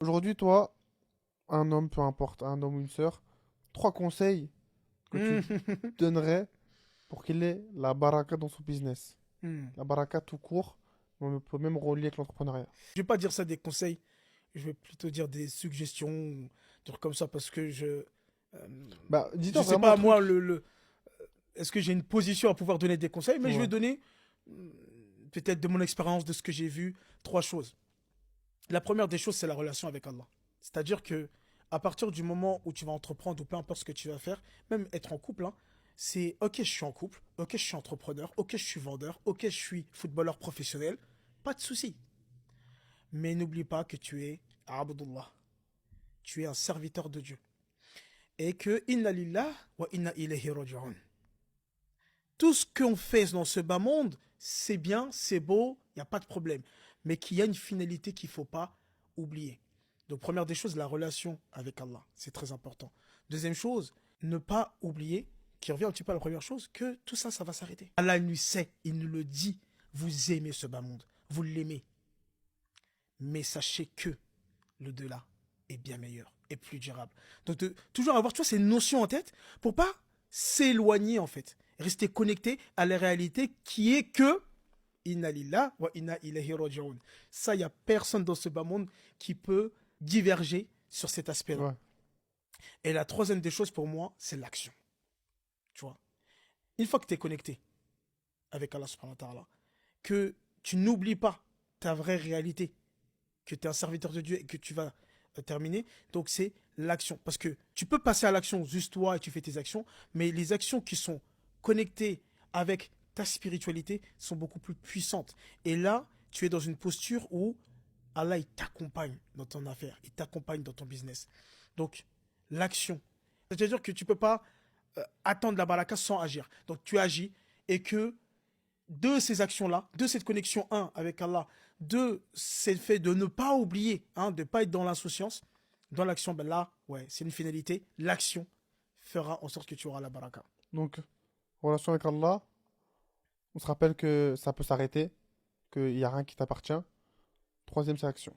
Aujourd'hui, toi, un homme, peu importe, un homme ou une sœur, trois conseils que tu Hmm. donnerais pour qu'il ait la baraka dans son business. Hmm. La baraka tout court, on peut même relier avec l'entrepreneuriat. Je vais pas dire ça des conseils, je vais plutôt dire des suggestions, dire comme ça parce que euh, Bah, je dis-toi sais vraiment un pas moi truc. est-ce que j'ai une position à pouvoir donner des conseils, mais je vais Ouais. donner peut-être de mon expérience, de ce que j'ai vu, trois choses. La première des choses, c'est la relation avec Allah. C'est-à-dire que à partir du moment où tu vas entreprendre ou peu importe ce que tu vas faire, même être en couple, hein, c'est ok, je suis en couple, ok, je suis entrepreneur, ok, je suis vendeur, ok, je suis footballeur professionnel, pas de souci. Mais n'oublie pas que tu es Abdullah, tu es un serviteur de Dieu. Et que inna lillah wa inna ilayhi raji'un. Tout ce qu'on fait dans ce bas monde, c'est bien, c'est beau, il n'y a pas de problème. Mais qu'il y a une finalité qu'il ne faut pas oublier. Donc, première des choses, la relation avec Allah. C'est très important. Deuxième chose, ne pas oublier, qui revient un petit peu à la première chose, que tout ça, ça va s'arrêter. Allah, il nous sait, il nous le dit. Vous aimez ce bas monde. Vous l'aimez. Mais sachez que le delà est bien meilleur et plus durable. Donc, de toujours avoir, tu vois, ces notions en tête pour pas s'éloigner, en fait. Rester connecté à la réalité qui est que inna lillah wa inna ilayhi raji'un. Ça, il n'y a personne dans ce bas monde qui peut diverger sur cet aspect-là. Ouais. Et la troisième des choses pour moi, c'est l'action. Tu vois, une fois que tu es connecté avec Allah subhanahu wa ta'ala, que tu n'oublies pas ta vraie réalité, que tu es un serviteur de Dieu et que tu vas terminer. Donc c'est l'action. Parce que tu peux passer à l'action juste toi et tu fais tes actions, mais les actions qui sont connectées avec ta spiritualité sont beaucoup plus puissantes. Et là, tu es dans une posture où Allah il t'accompagne dans ton affaire, il t'accompagne dans ton business. Donc l'action. C'est-à-dire que tu ne peux pas attendre la baraka sans agir. Donc tu agis et que de ces actions-là, de cette connexion, un, avec Allah, deux, c'est le fait de ne pas oublier, hein, de ne pas être dans l'insouciance, dans l'action, ben là, ouais, c'est une finalité. L'action fera en sorte que tu auras la baraka. Donc, relation avec Allah, on se rappelle que ça peut s'arrêter, qu'il n'y a rien qui t'appartient. Troisième, c'est action.